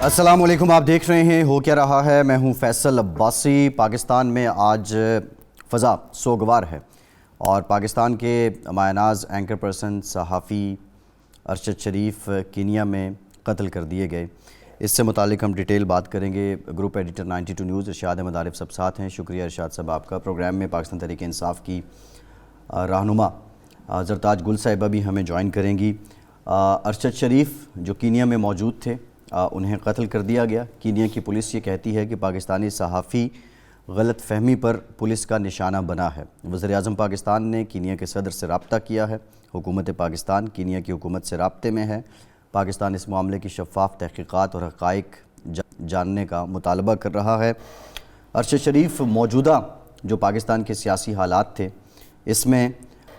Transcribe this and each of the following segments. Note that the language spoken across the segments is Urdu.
السلام علیکم، آپ دیکھ رہے ہیں ہو کیا رہا ہے۔ میں ہوں فیصل عباسی۔ پاکستان میں آج فضا سوگوار ہے اور پاکستان کے مایہ ناز اینکر پرسن صحافی ارشد شریف کینیا میں قتل کر دیے گئے۔ اس سے متعلق ہم ڈیٹیل بات کریں گے۔ گروپ ایڈیٹر 92 نیوز ارشاد احمد عارف صاحب ساتھ ہیں۔ شکریہ ارشاد صاحب آپ کا۔ پروگرام میں پاکستان تحریک انصاف کی رہنما زرتاج گل صاحبہ بھی ہمیں جوائن کریں گی۔ ارشد شریف جو کینیا میں موجود تھے، انہیں قتل کر دیا گیا۔ کینیا کی پولیس یہ کہتی ہے کہ پاکستانی صحافی غلط فہمی پر پولیس کا نشانہ بنا ہے۔ وزیراعظم پاکستان نے کینیا کے صدر سے رابطہ کیا ہے۔ حکومت پاکستان کینیا کی حکومت سے رابطے میں ہے۔ پاکستان اس معاملے کی شفاف تحقیقات اور حقائق جاننے کا مطالبہ کر رہا ہے۔ ارشد شریف موجودہ جو پاکستان کے سیاسی حالات تھے، اس میں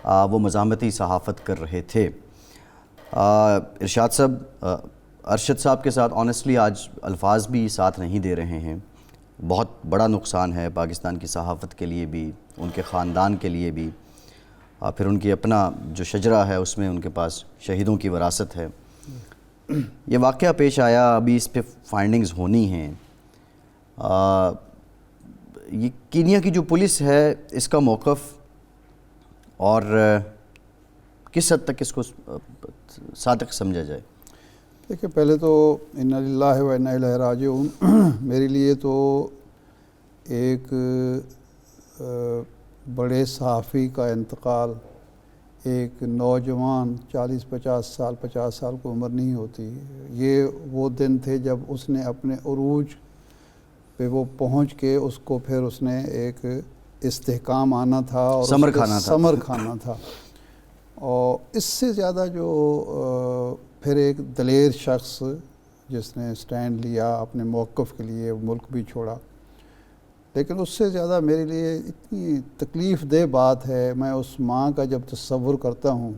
وہ مزاحمتی صحافت کر رہے تھے۔ ارشاد صاحب، ارشد صاحب کے ساتھ آنیسٹلی آج الفاظ بھی ساتھ نہیں دے رہے ہیں۔ بہت بڑا نقصان ہے پاکستان کی صحافت کے لیے بھی، ان کے خاندان کے لیے بھی، پھر ان کی اپنا جو شجرہ ہے اس میں ان کے پاس شہیدوں کی وراثت ہے۔ یہ واقعہ پیش آیا، ابھی اس پہ فائنڈنگز ہونی ہیں۔ یہ کینیا کی جو پولیس ہے، اس کا موقف اور کس حد تک اس کو صادق سمجھا جائے؟ دیکھیں، پہلے تو انا للہ و انا الیہ راجعون۔ میرے لیے تو ایک بڑے صحافی کا انتقال، ایک نوجوان 40-50 سال کو عمر نہیں ہوتی، یہ وہ دن تھے جب اس نے اپنے عروج پہ وہ پہنچ کے اس کو پھر اس نے ایک استحکام آنا تھا اور ثمر کھانا تھا۔ اور اس سے زیادہ جو پھر ایک دلیر شخص جس نے سٹینڈ لیا اپنے موقف کے لیے، ملک بھی چھوڑا، لیکن اس سے زیادہ میرے لیے اتنی تکلیف دہ بات ہے۔ میں اس ماں کا جب تصور کرتا ہوں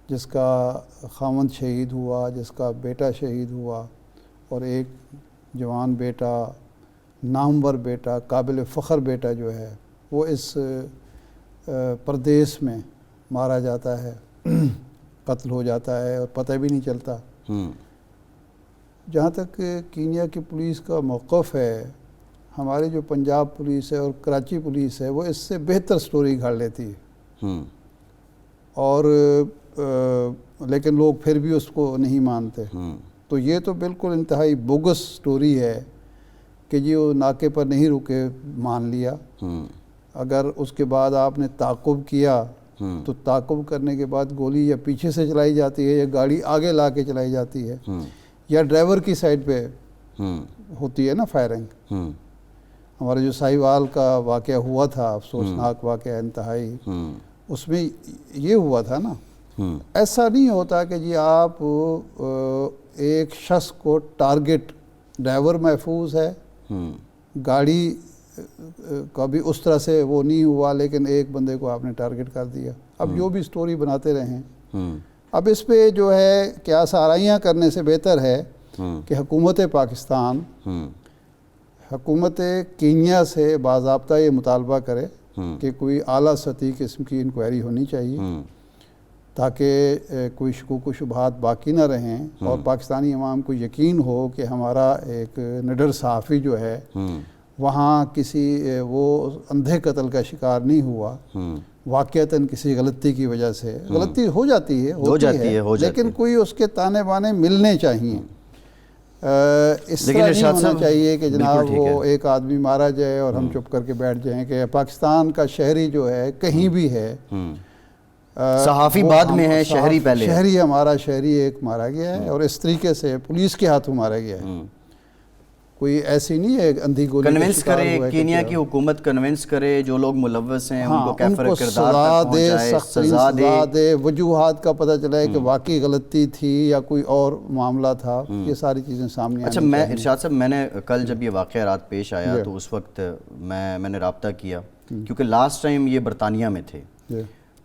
جس کا خاوند شہید ہوا، جس کا بیٹا شہید ہوا، اور ایک جوان بیٹا، نامور بیٹا، قابل فخر بیٹا جو ہے وہ اس پردیس میں مارا جاتا ہے، قتل ہو جاتا ہے اور پتہ بھی نہیں چلتا۔ جہاں تک کینیا کی پولیس کا موقف ہے، ہماری جو پنجاب پولیس ہے اور کراچی پولیس ہے وہ اس سے بہتر سٹوری گھڑ لیتی ہے، اور لیکن لوگ پھر بھی اس کو نہیں مانتے۔ تو یہ تو بالکل انتہائی بوگس سٹوری ہے کہ جی وہ ناکے پر نہیں رکے، مان لیا۔ اگر اس کے بعد آپ نے تعاقب کیا تو تعاقب کرنے کے بعد گولی یا پیچھے سے چلائی جاتی ہے یا گاڑی آگے لا کے چلائی جاتی ہے یا ڈرائیور کی سائڈ پہ ہوتی ہے نا فائرنگ۔ ہمارے جو ساہیوال کا واقعہ ہوا تھا، افسوسناک واقعہ انتہائی، اس میں یہ ہوا تھا نا۔ ایسا نہیں ہوتا کہ جی آپ ایک شخص کو ٹارگٹ، ڈرائیور محفوظ ہے، گاڑی کبھی اس طرح سے وہ نہیں ہوا، لیکن ایک بندے کو آپ نے ٹارگٹ کر دیا۔ اب جو بھی سٹوری بناتے رہیں، اب اس پہ جو ہے کیا سارائیاں کرنے سے بہتر ہے کہ حکومت پاکستان حکومت کینیا سے باضابطہ یہ مطالبہ کرے کہ کوئی اعلیٰ سطحی قسم کی انکوائری ہونی چاہیے تاکہ کوئی شکوک و شبہات باقی نہ رہیں، اور پاکستانی عوام کو یقین ہو کہ ہمارا ایک نڈر صحافی جو ہے وہاں کسی وہ اندھے قتل کا شکار نہیں ہوا، واقعتاً کسی غلطی کی وجہ سے۔ غلطی ہو جاتی ہے لیکن کوئی اس کے تانے بانے ملنے چاہیے۔ اس طرح نہیں ہونا چاہیے کہ جناب وہ ایک آدمی مارا جائے اور ہم چپ کر کے بیٹھ جائیں کہ پاکستان کا شہری جو ہے کہیں بھی ہے، صحافی بعد میں ہے، شہری پہلے ہے۔ شہری ہمارا شہری ایک مارا گیا ہے اور اس طریقے سے پولیس کے ہاتھوں مارا گیا ہے۔ کوئی ایسی نہیں ہے اندھی گولی کنونس کرے، کینیا کی حکومت کنونس کرے جو لوگ ملوث ہیں ان کو کیفر کردار تک پہنچائے، سزا دے، وجوہات کا پتہ چلے کہ واقعی غلطی تھی یا کوئی اور معاملہ تھا، یہ ساری چیزیں سامنے آنی چاہیے۔ اچھا ارشاد صاحب، میں نے کل جب یہ واقعہ رات پیش آیا تو اس وقت میں نے رابطہ کیا، کیونکہ لاسٹ ٹائم یہ برطانیہ میں تھے،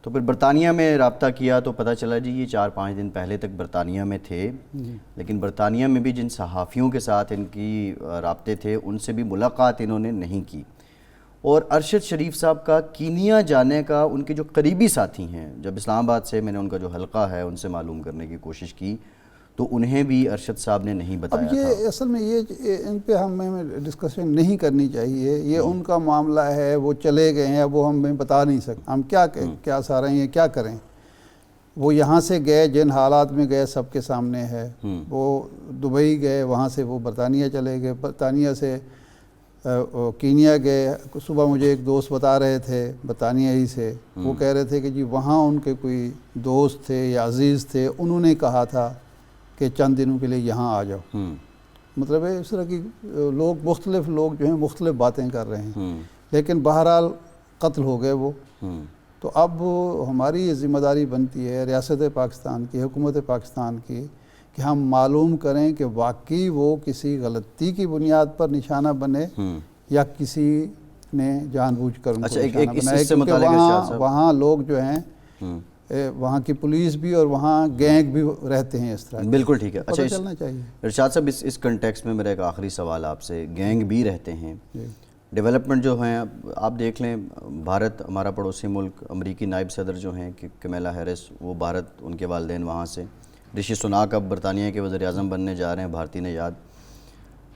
تو پھر برطانیہ میں رابطہ کیا تو پتہ چلا جی یہ 4-5 دن پہلے تک برطانیہ میں تھے، لیکن برطانیہ میں بھی جن صحافیوں کے ساتھ ان کی رابطے تھے ان سے بھی ملاقات انہوں نے نہیں کی۔ اور ارشد شریف صاحب کا کینیا جانے کا ان کے جو قریبی ساتھی ہیں، جب اسلام آباد سے میں نے ان کا جو حلقہ ہے ان سے معلوم کرنے کی کوشش کی تو انہیں بھی ارشد صاحب نے نہیں بتایا اب یہ اصل میں یہ ان پہ ہمیں ڈسکشن نہیں کرنی چاہیے، یہ ان کا معاملہ ہے، وہ چلے گئے ہیں، وہ ہمیں بتا نہیں سکتے، ہم کیا سا رہے ہیں، کیا کریں. وہ یہاں سے گئے، جن حالات میں گئے سب کے سامنے ہے. وہ دبئی گئے، وہاں سے وہ برطانیہ چلے گئے، برطانیہ سے کینیا گئے. صبح مجھے ایک دوست بتا رہے تھے برطانیہ ہی سے، وہ کہہ رہے تھے کہ جی وہاں ان کے کوئی دوست تھے یا عزیز تھے، انہوں نے کہا تھا کہ چند دنوں کے لیے یہاں آ جاؤ. مطلب ہے اس طرح کی مختلف لوگ جو ہیں مختلف باتیں کر رہے ہیں، لیکن بہرحال قتل ہو گئے وہ. تو اب ہماری یہ ذمہ داری بنتی ہے ریاست پاکستان کی، حکومت پاکستان کی، کہ ہم معلوم کریں کہ واقعی وہ کسی غلطی کی بنیاد پر نشانہ بنے یا کسی نے جان بوجھ کر ان کو نشانہ بنایا، کیونکہ وہاں لوگ جو ہیں وہاں کی پولیس بھی اور وہاں گینگ بھی رہتے ہیں اس طرح. بالکل ٹھیک ہے. اچھا چلنا چاہیے. ارشاد صاحب اس کنٹیکسٹ میں میرا ایک آخری سوال آپ سے، گینگ بھی رہتے ہیں، ڈیولپمنٹ جو ہیں آپ دیکھ لیں، بھارت ہمارا پڑوسی ملک، امریکی نائب صدر جو ہیں کمیلا ہیرس، وہ بھارت، ان کے والدین وہاں سے، رشی سناک اب برطانیہ کے وزیر اعظم بننے جا رہے ہیں، بھارتی نژاد،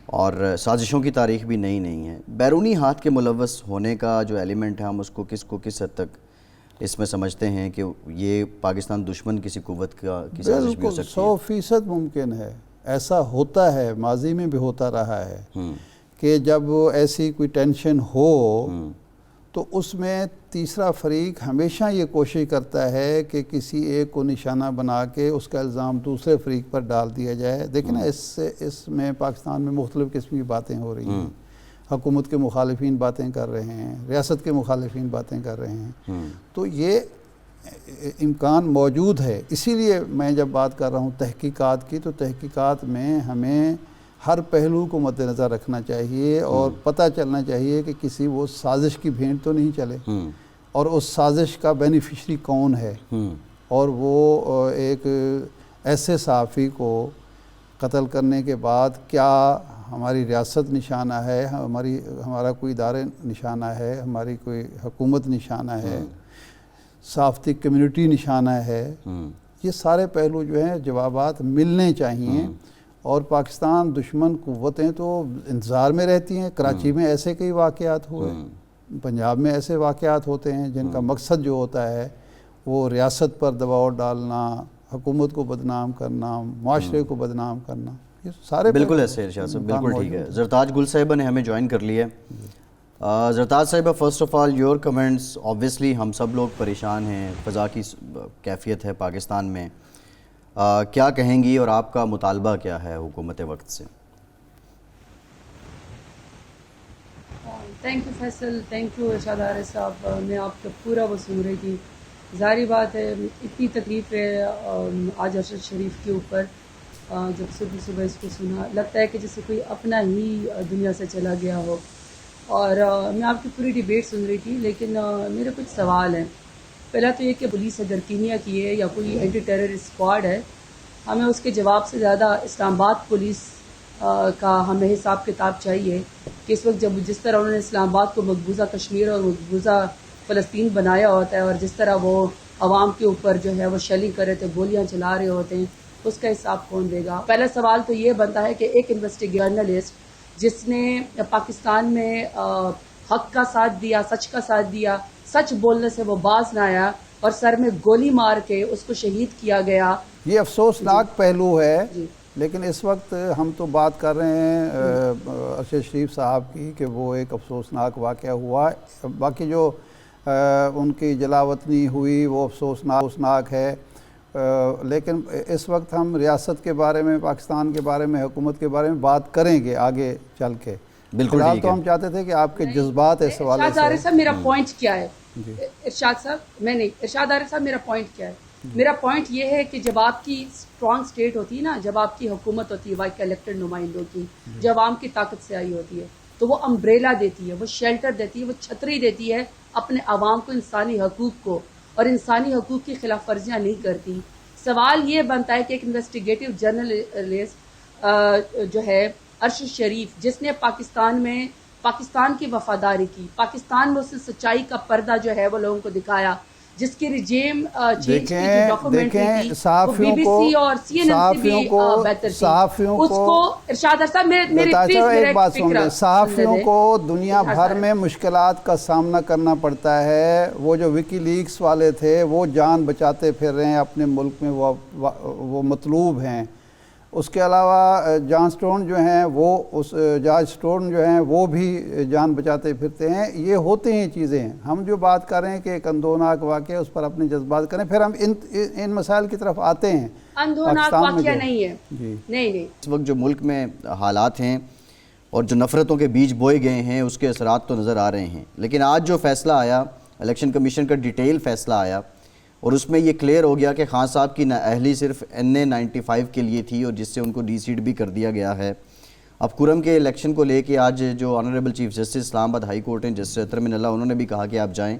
اور سازشوں کی تاریخ بھی نئی نہیں ہے. بیرونی ہاتھ کے ملوث ہونے کا جو ایلیمنٹ ہے، ہم اس کو کس حد تک اس میں سمجھتے ہیں کہ یہ پاکستان دشمن کسی قوت کی سازش بھی ہو سکتی ہے؟ 100% ممکن ہے. ایسا ہوتا ہے، ماضی میں بھی ہوتا رہا ہے کہ جب ایسی کوئی ٹینشن ہو تو اس میں تیسرا فریق ہمیشہ یہ کوشش کرتا ہے کہ کسی ایک کو نشانہ بنا کے اس کا الزام دوسرے فریق پر ڈال دیا جائے. دیکھیں نا، اس میں پاکستان میں مختلف قسم کی باتیں ہو رہی ہیں. حکومت کے مخالفین باتیں کر رہے ہیں، ریاست کے مخالفین باتیں کر رہے ہیں. تو یہ امکان موجود ہے. اسی لیے میں جب بات کر رہا ہوں تحقیقات کی، تو تحقیقات میں ہمیں ہر پہلو کو مد نظر رکھنا چاہیے اور پتہ چلنا چاہیے کہ کسی وہ سازش کی بھینٹ تو نہیں چلے، اور اس سازش کا بینیفیشری کون ہے، اور وہ ایک ایسے صحافی کو قتل کرنے کے بعد کیا ہماری ریاست نشانہ ہے، ہمارا کوئی ادارے نشانہ ہے، ہماری کوئی حکومت نشانہ ہے، صحافتی کمیونٹی نشانہ ہے. یہ سارے پہلو جو ہیں جوابات ملنے چاہیے. اور پاکستان دشمن قوتیں تو انتظار میں رہتی ہیں. کراچی میں ایسے کئی واقعات ہوئے، پنجاب میں ایسے واقعات ہوتے ہیں جن کا مقصد جو ہوتا ہے وہ ریاست پر دباؤ ڈالنا، حکومت کو بدنام کرنا، معاشرے کو بدنام کرنا. یہ سارے بالکل ایسے ارشاد صاحب، بالکل ٹھیک ہے. زرتاج گل صاحبہ نے ہمیں جوائن کر لیا. زرتاج صاحبہ، first of all your comments. Obviously ہم سب لوگ پریشان ہیں، فضا کی کیفیت ہے پاکستان میں، کیا کہیں گی اور آپ کا مطالبہ کیا ہے حکومت وقت سے؟ Thank you Faisal, thank you Irshad Arif sahab. میں آپ کا پورا وہ سن رہی تھی. ظاہری بات ہے اتنی تکلیف ہے آج ارشد شریف کے اوپر. جب صبح اس کو سنا لگتا ہے کہ جیسے کوئی اپنا ہی دنیا سے چلا گیا ہو. اور میں آپ کی پوری ڈیبیٹ سن رہی تھی، لیکن میرے کچھ سوال ہیں. پہلا تو یہ کہ پولیس اگر کینیا کی ہے یا کوئی اینٹی ٹیرر اسکواڈ ہے، ہمیں اس کے جواب سے زیادہ اسلام آباد پولیس کا ہمیں حساب کتاب چاہیے کہ اس وقت جس طرح انہوں نے اسلام آباد کو مقبوضہ کشمیر اور مقبوضہ فلسطین بنایا ہوتا ہے، اور جس طرح وہ عوام کے اوپر جو ہے وہ شیلنگ کر رہے تھے، گولیاں چلا رہے ہوتے ہیں، اس کا حساب کون دے گا؟ پہلا سوال تو یہ بنتا ہے کہ ایک جرنلسٹ جس نے پاکستان میں حق کا ساتھ دیا، سچ کا ساتھ دیا، سچ بولنے سے وہ باز نہ آیا اور سر میں گولی مار کے اس کو شہید کیا گیا. یہ افسوسناک پہلو ہے. لیکن اس وقت ہم تو بات کر رہے ہیں ارشد شریف صاحب کی کہ وہ ایک افسوسناک واقعہ ہوا. باقی جو ان کی جلاوطنی ہوئی وہ افسوسناک ہے. لیکن اس وقت ہم ریاست کے بارے میں، پاکستان کے بارے میں، حکومت کے بارے میں بات کریں گے آگے چل کے. بالکل فی الحال تو ہم چاہتے تھے کہ آپ کے جذبات اس حوالے سے. ارشاد عارف صاحب میرا پوائنٹ کیا ہے؟ ارشاد صاحب ارشاد عارف صاحب میرا پوائنٹ کیا ہے؟ میرا پوائنٹ یہ ہے کہ جب آپ کی اسٹرانگ اسٹیٹ ہوتی ہے نا، جب آپ کی حکومت ہوتی ہے واقعی الیکٹڈ نمائندوں کی، جو عوام کی طاقت سے آئی ہوتی ہے، تو وہ امبریلا دیتی ہے، وہ شیلٹر دیتی ہے، وہ چھتری دیتی ہے اپنے عوام کو، انسانی حقوق کو، اور انسانی حقوق کی خلاف ورزیاں نہیں کرتی. سوال یہ بنتا ہے کہ ایک انویسٹیگیٹو جرنلسٹ جو ہے ارشد شریف، جس نے پاکستان کی وفاداری کی، پاکستان میں اس نے سچائی کا پردہ جو ہے وہ لوگوں کو دکھایا، جس کی رجیم چینج کی دیکھیں ڈاکومنٹری تھی صحافیوں بی کو بی سی اور سی این این سے بھی بہتر تھی. اس کو ارشاد صاحب میری ایک بات سن لیں, صحافیوں کو دنیا بھر میں مشکلات کا سامنا کرنا پڑتا ہے. وہ جو وکی لیکس والے تھے وہ جان بچاتے پھر رہے ہیں اپنے ملک میں, وہ مطلوب ہیں. اس کے علاوہ جان سٹون جو ہیں وہ جارج سٹون جو ہیں وہ بھی جان بچاتے پھرتے ہیں. یہ ہوتے ہیں چیزیں. ہم جو بات کر رہے ہیں کہ ایک اندوناک واقعہ اس پر اپنے جذبات کریں, پھر ہم ان مسائل کی طرف آتے ہیں. اندوناک واقعہ نہیں ہے, نہیں. اس وقت جو ملک میں حالات ہیں اور جو نفرتوں کے بیج بوئے گئے ہیں اس کے اثرات تو نظر آ رہے ہیں. لیکن آج جو فیصلہ آیا, الیکشن کمیشن کا ڈیٹیل فیصلہ آیا, اور اس میں یہ کلیئر ہو گیا کہ خان صاحب کی نااہلی صرف NA-95 کے لیے تھی اور جس سے ان کو ڈی سیٹ بھی کر دیا گیا ہے. اب کرم کے الیکشن کو لے کے آج جو آنریبل چیف جسٹس اسلام آباد ہائی کورٹ ہیں جسٹس اطہر من اللہ, انہوں نے بھی کہا کہ آپ جائیں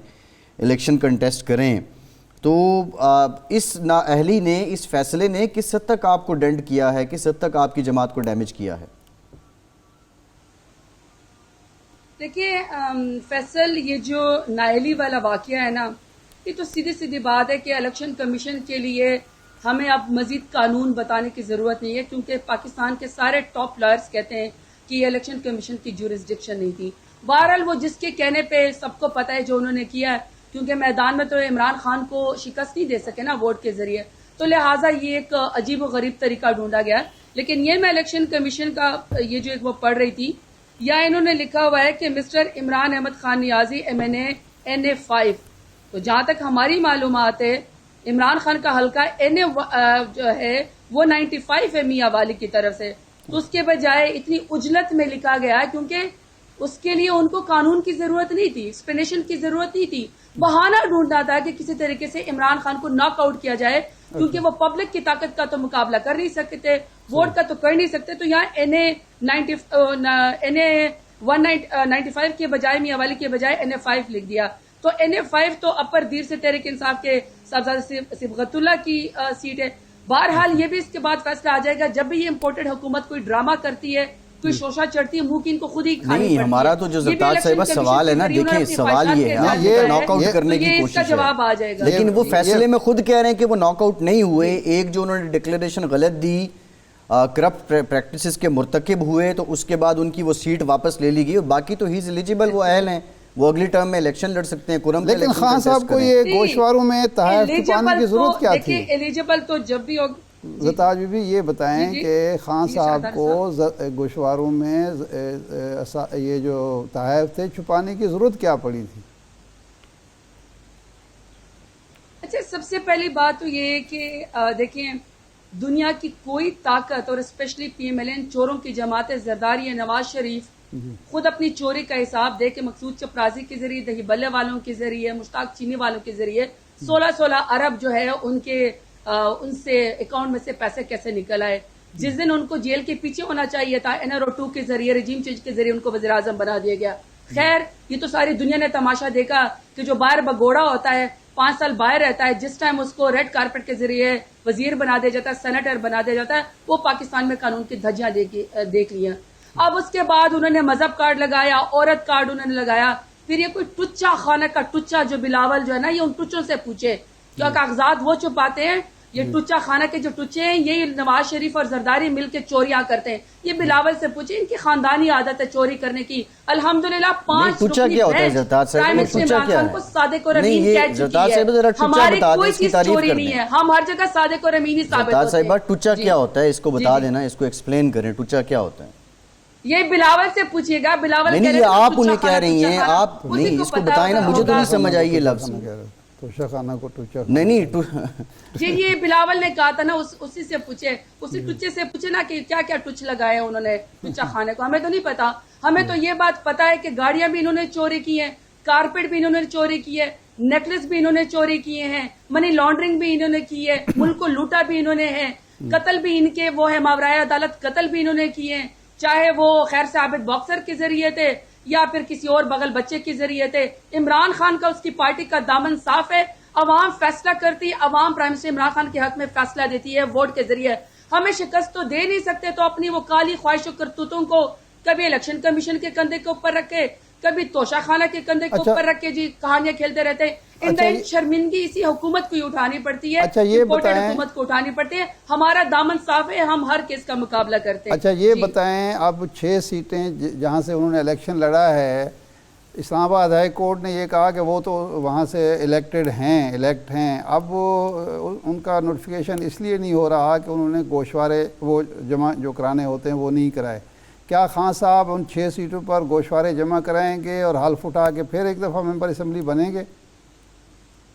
الیکشن کنٹیسٹ کریں. تو اس نااہلی نے, اس فیصلے نے کس حد تک آپ کو ڈینٹ کیا ہے, کس حد تک آپ کی جماعت کو ڈیمیج کیا ہے؟ دیکھیے فیصل, یہ جو نااہلی والا واقعہ ہے نا, یہ تو سیدھی بات ہے کہ الیکشن کمیشن کے لیے ہمیں اب مزید قانون بتانے کی ضرورت نہیں ہے, کیونکہ پاکستان کے سارے ٹاپ لائرز کہتے ہیں کہ یہ الیکشن کمیشن کی جورسڈکشن نہیں تھی. بہرحال وہ جس کے کہنے پہ سب کو پتہ ہے جو انہوں نے کیا ہے, کیونکہ میدان میں تو عمران خان کو شکست نہیں دے سکے نا ووٹ کے ذریعے, تو لہٰذا یہ ایک عجیب و غریب طریقہ ڈھونڈا گیا. لیکن یہ میں الیکشن کمیشن کا یہ جو ایک وہ پڑھ رہی تھی, یا انہوں نے لکھا ہوا ہے کہ مسٹر عمران احمد خان نیازی MNA NA-5. تو جہاں تک ہماری معلومات ہے عمران خان کا حلقہ NA جو ہے وہ 95 ہے میاں والی کی طرف سے. تو اس کے بجائے اتنی اجلت میں لکھا گیا ہے کیونکہ اس کے لیے ان کو قانون کی ضرورت نہیں تھی, ایکسپلینیشن کی ضرورت نہیں تھی. بہانہ ڈھونڈنا تھا کہ کسی طریقے سے عمران خان کو ناک آؤٹ کیا جائے, کیونکہ وہ پبلک کی طاقت کا تو مقابلہ کر نہیں سکتے, ووٹ کا تو کر نہیں سکتے. تو یہاں NA-195 کے بجائے, میاں والی کے بجائے NA-5 لکھ دیا. تو NA-5 تو اپر دیر سے تحریک انصاف کے صاحبزادہ صبغت اللہ کی سیٹ ہے. بہرحال یہ بھی اس کے بعد فیصلہ آ جائے گا جب بھی یہ امپورٹڈ حکومت کوئی ڈرامہ کرتی ہے, کوئی شوشہ چڑھتی ہے, منہ کی ان کو خود ہی کھانی پڑتی ہے. نہیں, ہمارا تو جو زرتاج صاحبہ سوال ہے نا, دیکھیں سوال یہ ہے یہ ناک آؤٹ کرنے کی کوشش ہے, جواب آ جائے گا. لیکن وہ فیصلے میں خود کہہ رہے ہیں کہ وہ ناک آؤٹ نہیں ہوئے. ایک جو انہوں نے ڈکلیریشن غلط دی, کرپٹ پریکٹسز کے مرتکب ہوئے, تو اس کے بعد ان کی وہ سیٹ واپس لے لی گئی. باقی تو ہی از ایلیجیبل, وہ اہل ہیں, وہ اگلی ٹرم میں الیکشن لڑ سکتے ہیں. کرم لیکن خان صاحب کو یہ گوشواروں میں تحائف چھپانے کی ضرورت کیا تھی؟ ایلیجیبل تو جب بھی ہو. زرتاج بی بی یہ بتائیں کہ خان صاحب کو گوشواروں میں یہ جو تحائف تھے چھپانے کی ضرورت کیا پڑی تھی؟ اچھا, سب سے پہلی بات تو یہ ہے کہ دیکھیں دنیا کی کوئی طاقت, اور اسپیشلی PMLN چوروں کی جماعت زرداری نواز شریف خود اپنی چوری کا حساب دے کے مقصود چپرازی کے ذریعے, دہی بلے والوں کے ذریعے, مشتاق چینی والوں کے ذریعے 16 ارب جو ہے ان سے اکاؤنٹ میں سے پیسے کیسے نکل آئے. جس دن ان کو جیل کے پیچھے ہونا چاہیے تھا, NRO2 کے ذریعے, رجیم چینج کے ذریعے ان کو وزیر اعظم بنا دیا گیا. خیر, یہ تو ساری دنیا نے تماشا دیکھا کہ جو باہر بگوڑا ہوتا ہے 5 سال باہر رہتا ہے, جس ٹائم اس کو ریڈ کارپٹ کے ذریعے وزیر بنا دیا جاتا ہے, سینیٹر بنا دیا جاتا ہے, وہ پاکستان میں قانون کی دھجیاں دیکھ لیا. اب اس کے بعد انہوں نے مذہب کارڈ لگایا, عورت کارڈ انہوں نے لگایا. پھر یہ کوئی ٹچا خانہ کا ٹچا جو بلاول جو ہے نا, یہ ان ٹچوں سے پوچھے کیا کاغذات وہ چھپاتے ہیں. یہ ٹچا خانہ کے جو ٹچے ہیں یہ نواز شریف اور زرداری مل کے چوریاں کرتے ہیں. یہ بلاول سے پوچھے, ان کی خاندانی عادت ہے چوری کرنے کی. الحمدللہ 5 ٹچا کیا ہوتا ہے زرتاج صاحب؟ ٹچا کیا ہے؟ صادق اور امین کہہ چکی ہے ہماری کوئی چیز چوری نہیں ہے, ہم ہر جگہ صادق اور امین ہی ثابت ہوتے ہیں. زرتاج صاحبہ ٹچا کیا ہوتا ہے, اس کو بتا دینا, اس کو ایکسپلین کریں, ٹچا کیا ہوتا ہے؟ یہ بلاول سے پوچھیے گا. بلاول نہیں, آپ انہیں کہہ رہی ہیں, آپ نہیں اس کو بتائیں نا, مجھے تو نہیں سمجھ آئی یہ لفظ. ٹوشا خانہ کو ٹوچا نہیں جی, یہ بلاول نے کہا تھا نا, اسی سے پوچھے, اسی ٹچے سے پوچھے نا کہ کیا کیا ٹچ لگائے انہوں نے ٹچا خانے کو. ہمیں تو نہیں پتا. ہمیں تو یہ بات پتا ہے کہ گاڑیاں بھی انہوں نے چوری کی ہیں, کارپیٹ بھی انہوں نے چوری کی ہے, نیکلس بھی انہوں نے چوری کیے ہیں, منی لانڈرنگ بھی انہوں نے کی ہے, ملک کو لوٹا بھی انہوں نے ہے, قتل بھی ان کے وہ ہے ماورائے عدالت قتل بھی انہوں نے کیے ہیں, چاہے وہ خیر سے عابد باکسر کے ذریعے تھے یا پھر کسی اور بغل بچے کے ذریعے تھے. عمران خان کا, اس کی پارٹی کا دامن صاف ہے, عوام فیصلہ کرتی, عوام پرائم منسٹر عمران خان کے حق میں فیصلہ دیتی ہے ووٹ کے ذریعے. ہمیں شکست تو دے نہیں سکتے, تو اپنی وہ کالی خواہش و کرتوتوں کو کبھی الیکشن کمیشن کے کندھے کے اوپر رکھے, کبھی توشہ خانہ کے کندھے کے اوپر رکھ کے جی کہانیاں کھیلتے رہتے ہیں. شرمندگی اسی حکومت کو اٹھانی پڑتی ہے, امپورٹڈ حکومت کو اٹھانی پڑتی ہے. ہمارا دامن صاف ہے, ہم ہر کیس کا مقابلہ کرتے ہیں. اچھا یہ بتائیں, اب 6 سیٹیں جہاں سے انہوں نے الیکشن لڑا ہے, اسلام آباد ہائی کورٹ نے یہ کہا کہ وہ تو وہاں سے الیکٹ ہیں. اب ان کا نوٹیفیکیشن اس لیے نہیں ہو رہا کہ انہوں نے گوشوارے وہ جمع جو کرانے ہوتے ہیں وہ نہیں کرائے. کیا خان صاحب ان 6 سیٹوں پر گوشوارے جمع کرائیں گے اور حلف اٹھا کے پھر ایک دفعہ ممبر اسمبلی بنیں گے؟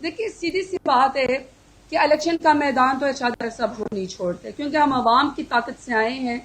دیکھیے سیدھی سی بات ہے کہ الیکشن کا میدان تو ارشاد عارف صاحب ہم نہیں چھوڑتے, کیونکہ ہم عوام کی طاقت سے آئے ہیں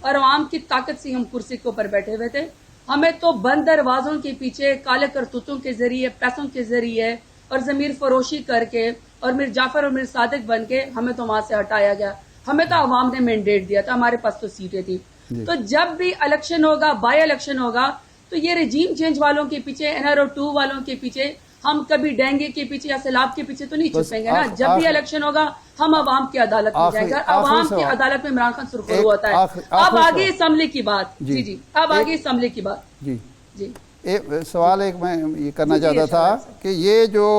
اور عوام کی طاقت سے ہم کرسی کے اوپر بیٹھے ہوئے تھے. ہمیں تو بند دروازوں کے پیچھے کالے کرتوتوں کے ذریعے, پیسوں کے ذریعے اور ضمیر فروشی کر کے اور میر جعفر اور میر صادق بن کے ہمیں تو وہاں سے ہٹایا گیا. ہمیں تو عوام نے مینڈیٹ دیا تھا, ہمارے پاس تو سیٹیں تھیں. تو جب بھی الیکشن ہوگا, بائی الیکشن ہوگا, تو یہ رجیم چینج والوں کے پیچھے, NRO 2 والوں کے پیچھے, ہم کبھی ڈینگے کے پیچھے یا سیلاب کے پیچھے تو نہیں چھپیں گے نا. جب بھی الیکشن ہوگا ہم عوام کی عدالت میں جائیں گے, اور عوام کی عدالت میں عمران خان سرخرو ہوتا ہے. اب آگے اسمبلی کی بات. جی اب آگے اسمبلی کی بات. جی سوال ایک میں یہ کرنا چاہتا تھا کہ یہ جو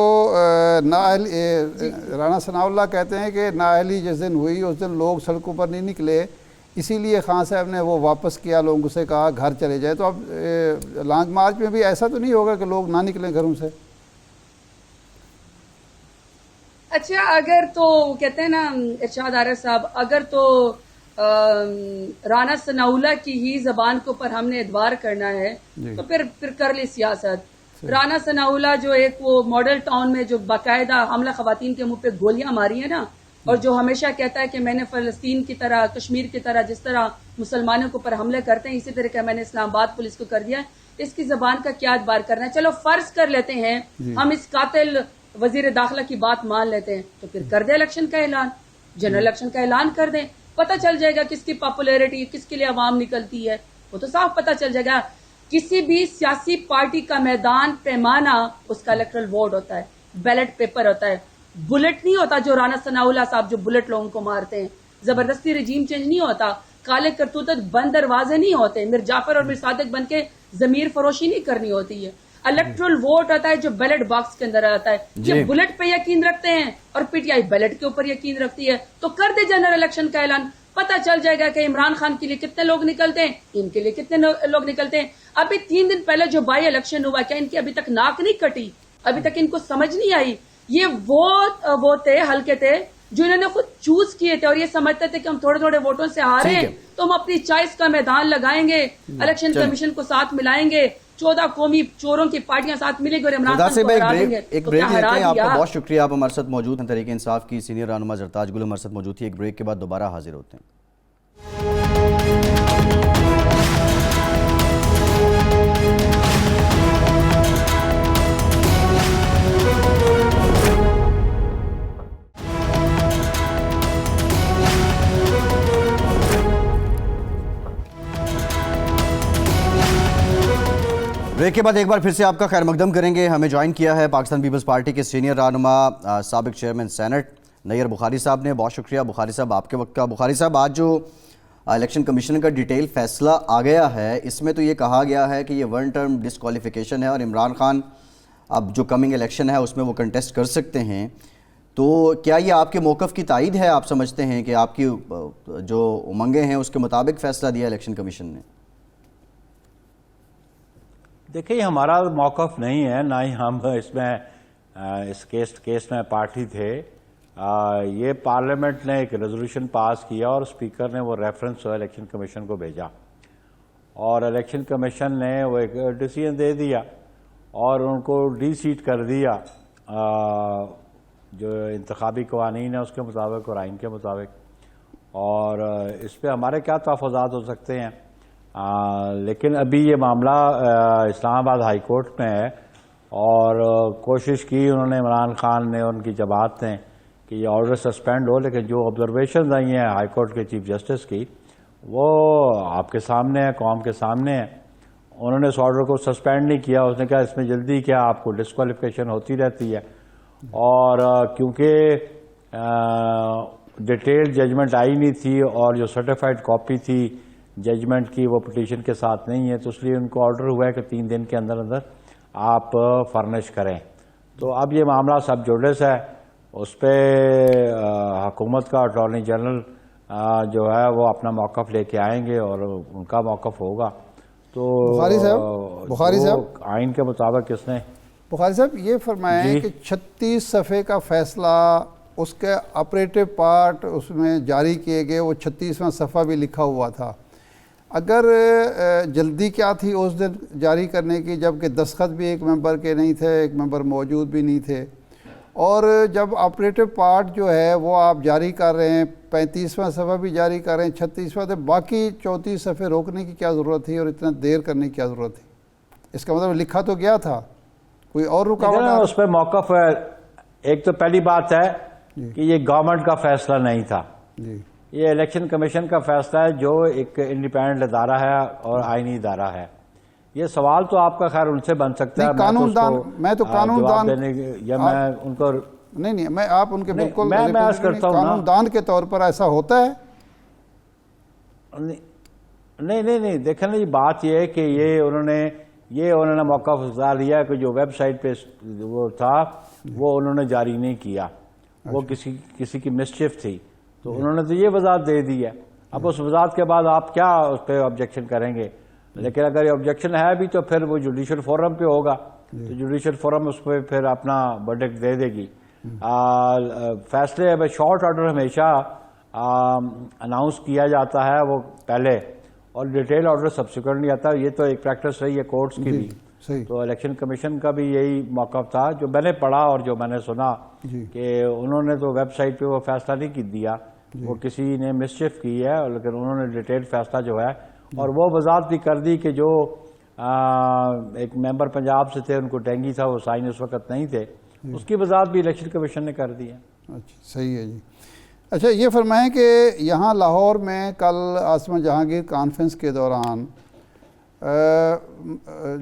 رانا ثناء اللہ کہتے ہیں کہ نااہلی جس دن ہوئی اس دن لوگ سڑکوں پر نہیں نکلے, اسی لیے خان صاحب نے وہ واپس کیا, لوگوں سے کہا گھر چلے جائے. تو اب لانگ مارچ میں بھی ایسا تو نہیں ہوگا کہ لوگ نہ نکلیں گھروں سے؟ اچھا, اگر تو کہتے ہیں نا ارشاد عارف صاحب, اگر تو رانا ثناء اللہ کی ہی زبان کے اوپر ہم نے ادوار کرنا ہے تو پھر کر لی سیاست. رانا ثناء اللہ جو ایک وہ ماڈل ٹاؤن میں جو باقاعدہ حاملہ خواتین کے منہ پہ گولیاں ماری ہیں نا, اور جو ہمیشہ کہتا ہے کہ میں نے فلسطین کی طرح, کشمیر کی طرح جس طرح مسلمانوں کے اوپر حملے کرتے ہیں اسی طرح میں نے اسلام آباد پولیس کو کر دیا, اس کی زبان کا کیا ادبار کرنا ہے. چلو فرض کر لیتے ہیں ہم اس قاتل وزیر داخلہ کی بات مان لیتے ہیں, تو پھر کر دیں الیکشن کا اعلان, جنرل الیکشن کا اعلان کر دیں. پتہ چل جائے گا کس کی پاپولیرٹی, کس کے لیے عوام نکلتی ہے, وہ تو صاف پتہ چل جائے گا. کسی بھی سیاسی پارٹی کا میدان پیمانہ اس کا الیکٹرل ووٹ ہوتا ہے, بیلٹ پیپر ہوتا ہے, بلٹ نہیں ہوتا جو رانا ثناء اللہ صاحب جو بلٹ لوگوں کو مارتے ہیں. زبردستی رجیم چینج نہیں ہوتا, کالے کرتوت بند دروازے نہیں ہوتے, میر جعفر اور میر صادق بن کے ضمیر فروشی نہیں کرنی ہوتی ہے. الیکٹرل ووٹ آتا ہے جو بیلٹ باکس کے اندر آتا ہے. یہ بلٹ پہ یقین رکھتے ہیں اور PTI بیلٹ کے اوپر یقین رکھتی ہے, تو کر دے جنرل الیکشن کا اعلان. پتہ چل جائے گا کہ عمران خان کے لیے کتنے لوگ نکلتے ہیں, ان کے لیے کتنے لوگ نکلتے ہیں. ابھی 3 دن پہلے جو بائی الیکشن ہوا, کیا ان کی ابھی تک ناک نہیں کٹی, ابھی تک ان کو سمجھ نہیں آئی. یہ وہ تھے, حلقے تھے جو انہوں نے خود چوز کیے تھے اور یہ سمجھتے تھے کہ ہم تھوڑے تھوڑے ووٹوں سے ہارے ہیں تو ہم اپنی چوائس کا میدان لگائیں گے, الیکشن کمیشن کو ساتھ ملائیں گے, 14 قومی چوروں کی پارٹیاں ساتھ ملیں گے اور عمران خان کو ہرا دیں گے. ایک بریک لیتے ہیں. آپ کا بہت شکریہ, آپ ہمارے ساتھ موجود ہیں. تحریک انصاف کی سینئر رہنما زرتاج گل ہمارے ساتھ موجود تھی. ایک بریک کے بعد دوبارہ حاضر ہوتے ہیں. بریک کے بعد ایک بار پھر سے آپ کا خیر مقدم کریں گے. ہمیں جوائن کیا ہے پاکستان پیپلز پارٹی کے سینئر رہنما سابق چیئرمین سینٹ نیئر بخاری صاحب نے. بہت شکریہ بخاری صاحب آپ کے وقت کا. بخاری صاحب, آج جو الیکشن کمیشن کا ڈیٹیل فیصلہ آ گیا ہے, اس میں تو یہ کہا گیا ہے کہ یہ 1 ٹرم ڈسکوالیفیکیشن ہے اور عمران خان اب جو کمنگ الیکشن ہے اس میں وہ کنٹیسٹ کر سکتے ہیں. تو کیا یہ آپ کے موقف کی تائید ہے؟ آپ سمجھتے ہیں کہ آپ کی جو امنگیں ہیں اس کے مطابق فیصلہ دیا الیکشن کمیشن نے؟ دیکھیں, ہمارا موقف نہیں ہے, نہ ہی ہم اس کیس میں پارٹی تھے. یہ پارلیمنٹ نے ایک ریزولوشن پاس کیا اور اسپیکر نے وہ ریفرنس الیکشن کمیشن کو بھیجا اور الیکشن کمیشن نے وہ ایک ڈیسیژن دے دیا اور ان کو ڈی سیٹ کر دیا جو انتخابی قوانین ہیں اس کے مطابق اور آئین کے مطابق. اور اس پہ ہمارے کیا تحفظات ہو سکتے ہیں, لیکن ابھی یہ معاملہ اسلام آباد ہائی کورٹ میں ہے اور کوشش کی انہوں نے, عمران خان نے, ان کی جماعت نے, کہ یہ آرڈر سسپینڈ ہو. لیکن جو آبزرویشنز آئی ہیں ہائی کورٹ کے چیف جسٹس کی وہ آپ کے سامنے ہے, قوم کے سامنے ہے. انہوں نے اس آرڈر کو سسپینڈ نہیں کیا. اس نے کہا اس میں جلدی کیا, آپ کو ڈسکوالیفیکیشن ہوتی رہتی ہے. اور کیونکہ ڈیٹیل ججمنٹ آئی نہیں تھی اور جو سرٹیفائڈ کاپی تھی ججمنٹ کی وہ پٹیشن کے ساتھ نہیں ہے، تو اس لیے ان کو آرڈر ہوا ہے کہ 3 دن کے اندر اندر آپ فرنش کریں۔ تو اب یہ معاملہ سب جوڈس ہے، اس پہ حکومت کا اٹارنی جنرل جو ہے وہ اپنا موقف لے کے آئیں گے اور ان کا موقف ہوگا۔ تو بخاری صاحب آئین کے مطابق اس نے بخاری صاحب یہ فرمائیں کہ 36 صفحے کا فیصلہ، اس کے آپریٹو پارٹ اس میں جاری کیے گئے، وہ 36واں صفحہ بھی لکھا ہوا تھا۔ اگر جلدی کیا تھی اس دن جاری کرنے کی، جبکہ دستخط بھی ایک ممبر کے نہیں تھے، ایک ممبر موجود بھی نہیں تھے، اور جب آپریٹو پارٹ جو ہے وہ آپ جاری کر رہے ہیں، 35واں صفحہ بھی جاری کر رہے ہیں، 36واں تھے، باقی 34 صفحے روکنے کی کیا ضرورت تھی اور اتنا دیر کرنے کی کیا ضرورت تھی؟ اس کا مطلب لکھا تو گیا تھا، کوئی اور رکاوٹ؟ اس پہ موقف ہے۔ ایک تو پہلی بات ہے کہ یہ گورنمنٹ کا فیصلہ نہیں تھا، یہ الیکشن کمیشن کا فیصلہ ہے جو ایک انڈیپینڈنٹ ادارہ ہے اور آئینی ادارہ ہے۔ یہ سوال تو آپ کا خیر ان سے بن سکتا ہے، قانون دان، میں تو قانون دان، یا میں ان کو نہیں میں آپ ان کے بالکل میں عرض کرتا ہوں قانون دان کے طور پر ایسا ہوتا ہے؟ نہیں دیکھیں نا، یہ بات یہ ہے کہ یہ انہوں نے موقف اختیار لیا کہ جو ویب سائٹ پہ وہ تھا وہ انہوں نے جاری نہیں کیا، وہ کسی کی مسچف تھی، تو انہوں نے تو یہ وضاحت دے دی ہے۔ اب اس وضاحت کے بعد آپ کیا اس پہ آبجیکشن کریں گے؟ لیکن اگر یہ آبجیکشن ہے بھی تو پھر وہ جوڈیشل فورم پہ ہوگا، تو جوڈیشل فورم اس پہ پھر اپنا ورڈکٹ دے دے گی۔ فیصلے شارٹ آرڈر ہمیشہ اناؤنس کیا جاتا ہے وہ پہلے، اور ڈیٹیل آرڈر سبسیکوئنٹ نہیں آتا۔ یہ تو ایک پریکٹس رہی ہے کورٹس کی بھی، تو الیکشن کمیشن کا بھی یہی موقف تھا جو میں نے پڑھا اور جو میں نے سنا کہ انہوں نے تو ویب سائٹ پہ وہ فیصلہ نہیں دیا، وہ کسی نے مسچف کی ہے، لیکن انہوں نے ڈیٹیل فیصلہ جو ہے، اور وہ وضاحت بھی کر دی کہ جو ایک ممبر پنجاب سے تھے، ان کو ڈینگی تھا، وہ سائن اس وقت نہیں تھے، اس کی وضاحت بھی الیکشن کمیشن نے کر دی ہے۔ اچھا صحیح ہے جی۔ اچھا یہ فرمائیں کہ یہاں لاہور میں کل عاصمہ جہانگیر کانفرنس کے دوران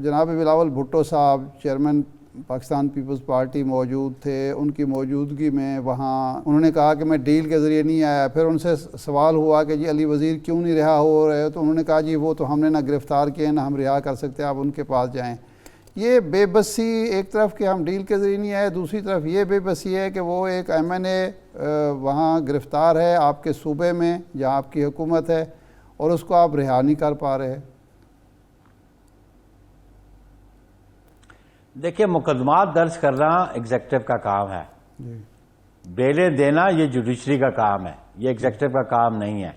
جناب بلاول بھٹو صاحب چیئرمین پاکستان پیپلز پارٹی موجود تھے، ان کی موجودگی میں وہاں انہوں نے کہا کہ میں ڈیل کے ذریعے نہیں آیا۔ پھر ان سے سوال ہوا کہ جی علی وزیر کیوں نہیں رہا ہو رہے، تو انہوں نے کہا جی وہ تو ہم نے نہ گرفتار کیے نہ ہم رہا کر سکتے، آپ ان کے پاس جائیں۔ یہ بے بسی ایک طرف کہ ہم ڈیل کے ذریعے نہیں آئے، دوسری طرف یہ بے بسی ہے کہ وہ ایک MNA وہاں گرفتار ہے آپ کے صوبے میں جہاں آپ کی حکومت ہے، اور اس کو آپ رہا نہیں کر پا رہے۔ دیکھیں، مقدمات درج کرنا ایگزیکٹو کا کام ہے، بیلیں دینا یہ جوڈیشری کا کام ہے، یہ ایگزیکٹو کا کام نہیں ہے۔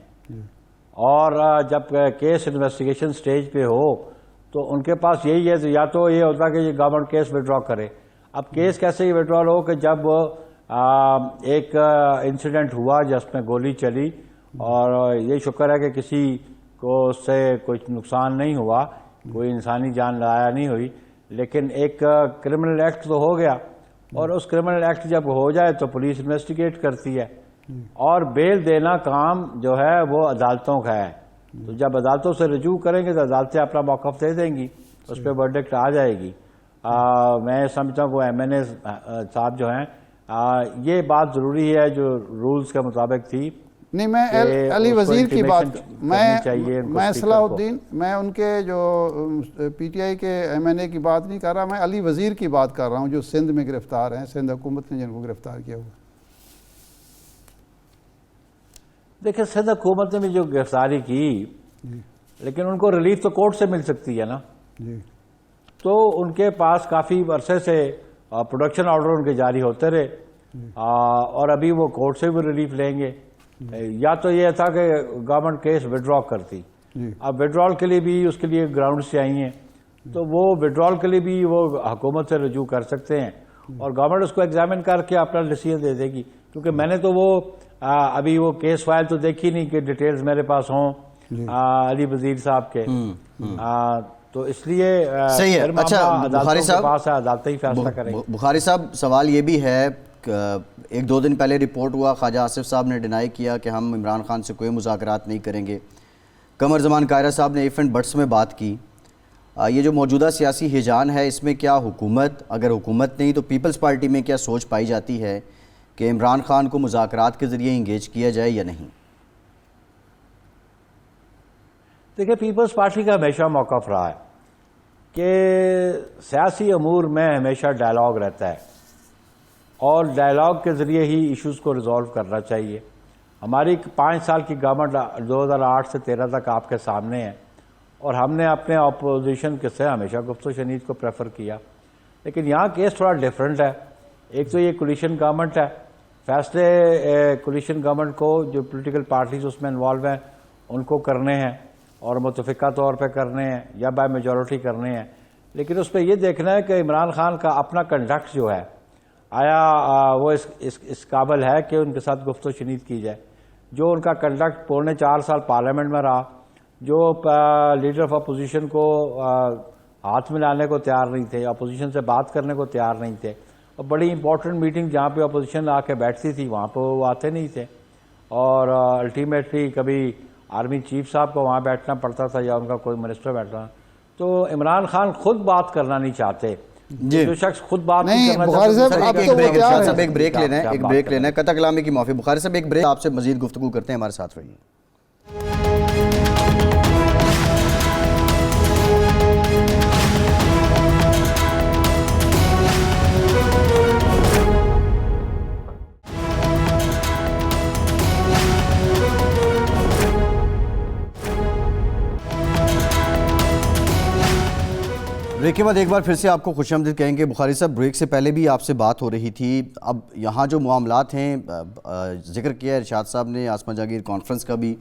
اور جب کیس انویسٹیگیشن سٹیج پہ ہو تو ان کے پاس یہی ہے، یا تو یہ ہوتا کہ یہ گورنمنٹ کیس وڈرا کرے۔ اب کیس کیسے وڈرا ہو کہ جب ایک انسیڈنٹ ہوا جس میں گولی چلی، اور یہ شکر ہے کہ کسی کو اس سے کوئی نقصان نہیں ہوا، کوئی انسانی جان لایا نہیں ہوئی، لیکن ایک کرمنل ایکٹ تو ہو گیا، اور اس کرمنل ایکٹ جب ہو جائے تو پولیس انویسٹیگیٹ کرتی ہے، اور بیل دینا کام جو ہے وہ عدالتوں کا ہے۔ تو جب عدالتوں سے رجوع کریں گے تو عدالتیں اپنا موقف دے دیں گی، اس پہ ورڈکٹ آ جائے گی۔ میں سمجھتا ہوں کہ MNA صاحب جو ہیں، یہ بات ضروری ہے جو رولز کے مطابق تھی۔ نہیں، میں علی وزیر کی بات، میں صلاح الدین، میں ان کے جو PTI کے MNA کی بات نہیں کر رہا، میں علی وزیر کی بات کر رہا ہوں جو سندھ میں گرفتار ہیں، سندھ حکومت نے جن کو گرفتار کیا ہوا۔ دیکھیں، سندھ حکومت نے بھی جو گرفتاری کی، لیکن ان کو ریلیف تو کورٹ سے مل سکتی ہے نا، تو ان کے پاس کافی عرصے سے پروڈکشن آرڈر ان کے جاری ہوتے رہے، اور ابھی وہ کورٹ سے بھی ریلیف لیں گے۔ یا تو یہ تھا کہ گورنمنٹ کیس وڈرا کرتی، اب وڈرال کے لیے بھی اس کے لیے گراؤنڈ سے آئی ہیں، تو وہ وڈرال کے لیے بھی وہ حکومت سے رجوع کر سکتے ہیں، اور گورنمنٹ اس کو ایگزامن کر کے اپنا ڈیسیژن دے دے گی۔ کیونکہ میں نے تو وہ ابھی وہ کیس فائل تو دیکھی نہیں کہ ڈیٹیلز میرے پاس ہوں علی وزیر صاحب کے، تو اس لیے صحیح ہے۔ اچھا بخاری صاحب، عدالتیں ہی فیصلہ کریں گے۔ بخاری صاحب، سوال یہ بھی ہے، ایک دو دن پہلے رپورٹ ہوا، خواجہ آصف صاحب نے ڈینائی کیا کہ ہم عمران خان سے کوئی مذاکرات نہیں کریں گے۔ قمر زمان قاہرہ صاحب نے ایف اینڈ بٹس میں بات کی۔ یہ جو موجودہ سیاسی ہیجان ہے، اس میں کیا حکومت، اگر حکومت نہیں تو پیپلز پارٹی میں کیا سوچ پائی جاتی ہے کہ عمران خان کو مذاکرات کے ذریعے انگیج کیا جائے یا نہیں؟ دیکھیں پیپلز پارٹی کا ہمیشہ موقف رہا ہے کہ سیاسی امور میں ہمیشہ ڈائلاگ رہتا ہے اور ڈائلاگ کے ذریعے ہی ایشوز کو ریزالو کرنا چاہیے. ہماری 5 سال کی گورنمنٹ 2008 سے 13 تک آپ کے سامنے ہے اور ہم نے اپنے اپوزیشن کے سے ہمیشہ گفت و شنید کو پریفر کیا. لیکن یہاں کیس تھوڑا ڈیفرنٹ ہے. ایک تو یہ کولیشن گورنمنٹ ہے, فیصلے کولیشن گورنمنٹ کو جو پولیٹیکل پارٹیز اس میں انوالو ہیں ان کو کرنے ہیں اور متفقہ طور پہ کرنے ہیں یا بائی میجورٹی کرنے ہیں. لیکن اس پہ یہ دیکھنا ہے کہ عمران خان کا اپنا کنڈکٹ جو ہے آیا وہ اس قابل ہے کہ ان کے ساتھ گفت و شنید کی جائے. جو ان کا کنڈکٹ پونے 4 سال پارلیمنٹ میں رہا, جو لیڈر آف اپوزیشن کو ہاتھ ملانے کو تیار نہیں تھے, اپوزیشن سے بات کرنے کو تیار نہیں تھے, اور بڑی امپورٹنٹ میٹنگ جہاں پہ اپوزیشن آ کے بیٹھتی تھی وہاں پہ وہ آتے نہیں تھے, اور الٹیمیٹلی کبھی آرمی چیف صاحب کو وہاں بیٹھنا پڑتا تھا یا ان کا کوئی منسٹر بیٹھنا. تو عمران خان خود بات کرنا نہیں چاہتے. جو شخص خود بات نہیں کرنا چاہتے. ایک بریک لینا ہے, قطع کلامی کی معافی. بخاری صاحب ایک بریک, آپ سے مزید گفتگو کرتے ہیں, ہمارے ساتھ رہیے. بریک کے بعد ایک بار پھر سے آپ کو خوش آمدید کہیں گے. بخاری صاحب, بریک سے پہلے بھی آپ سے بات ہو رہی تھی. اب یہاں جو معاملات ہیں, ذکر کیا ارشاد صاحب نے آسما جاگیر کانفرنس کا بھی,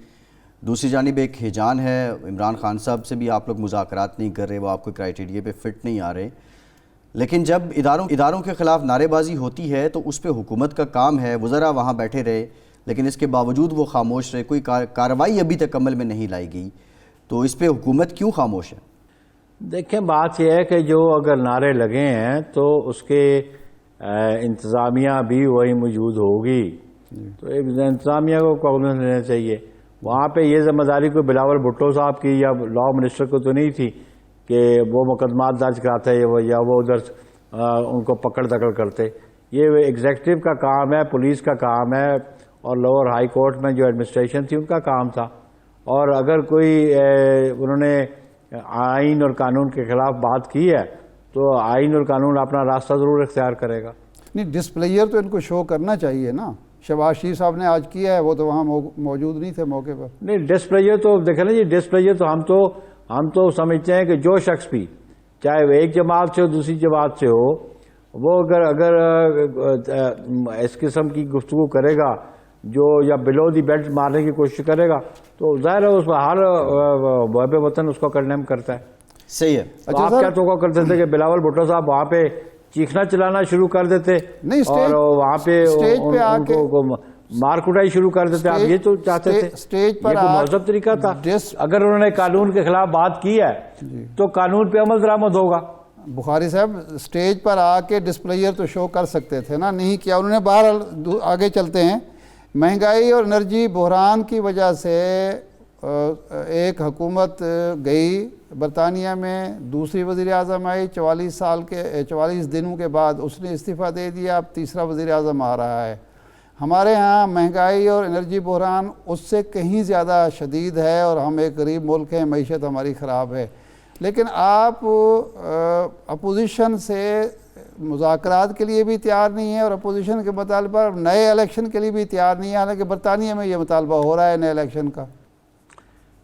دوسری جانب ایک ہیجان ہے, عمران خان صاحب سے بھی آپ لوگ مذاکرات نہیں کر رہے, وہ آپ کو کرائیٹیریا پہ فٹ نہیں آ رہے. لیکن جب اداروں کے خلاف نعرے بازی ہوتی ہے تو اس پہ حکومت کا کام ہے وزراء وہاں بیٹھے رہے, لیکن اس کے باوجود وہ خاموش رہے, کوئی کارروائی ابھی تک عمل میں نہیں لائی گئی. تو اس پہ حکومت کیوں خاموش ہے؟ دیکھیں بات یہ ہے کہ جو اگر نعرے لگے ہیں تو اس کے انتظامیہ بھی وہی موجود ہوگی, تو ایک انتظامیہ کو کوگنیشن لینا چاہیے. وہاں پہ یہ ذمہ داری کوئی بلاول بھٹو صاحب کی یا لا منسٹر کو تو نہیں تھی کہ وہ مقدمات درج کراتے یا وہ ادھر ان کو پکڑ دکڑ کرتے. یہ ایگزیکٹو کا کام ہے, پولیس کا کام ہے, اور لوور ہائی کورٹ میں جو ایڈمنسٹریشن تھی ان کا کام تھا. اور اگر کوئی انہوں نے آئین اور قانون کے خلاف بات کی ہے تو آئین اور قانون اپنا راستہ ضرور اختیار کرے گا. نہیں, ڈسپلیئر تو ان کو شو کرنا چاہیے نا. شہباز شریف صاحب نے آج کیا ہے, وہ تو وہاں موجود نہیں تھے موقع پر. نہیں, ڈسپلیئر تو دیکھیں نا جی, ڈسپلیئر تو ہم تو سمجھتے ہیں کہ جو شخص بھی چاہے وہ ایک جماعت سے ہو دوسری جماعت سے ہو, وہ اگر اس قسم کی گفتگو کرے گا جو یا بلو دی بیلٹ مارنے کی کوشش کرے گا تو ظاہر ہے اس ہر محب وطن اس کو کنڈیم کرتا ہے. صحیح ہے. تو آپ کیا توقع کرتے تھے کہ بلاول بھٹو صاحب وہاں پہ چیخنا چلانا شروع کر دیتے اور وہاں پہ ان کو مار کٹائی شروع کر دیتے؟ آپ یہ تو چاہتے تھے؟ اسٹیج پر یہ کوئی مہذب طریقہ تھا؟ اگر انہوں نے قانون کے خلاف بات کی ہے تو قانون پہ عمل درآمد ہوگا. بخاری صاحب اسٹیج پر آ کے ڈسپلیئر تو شو کر سکتے تھے نا, نہیں کیا انہوں نے. باہر آگے چلتے ہیں. مہنگائی اور انرجی بحران کی وجہ سے ایک حکومت گئی برطانیہ میں, دوسری وزیر اعظم آئی 44 دنوں کے بعد اس نے استعفیٰ دے دیا, اب تیسرا وزیر اعظم آ رہا ہے. ہمارے ہاں مہنگائی اور انرجی بحران اس سے کہیں زیادہ شدید ہے اور ہم ایک غریب ملک ہیں, معیشت ہماری خراب ہے. لیکن آپ اپوزیشن سے مذاکرات کے لیے بھی تیار نہیں ہے اور اپوزیشن کے مطالبہ نئے الیکشن کے لیے بھی تیار نہیں ہے, حالانکہ برطانیہ میں یہ مطالبہ ہو رہا ہے نئے الیکشن کا.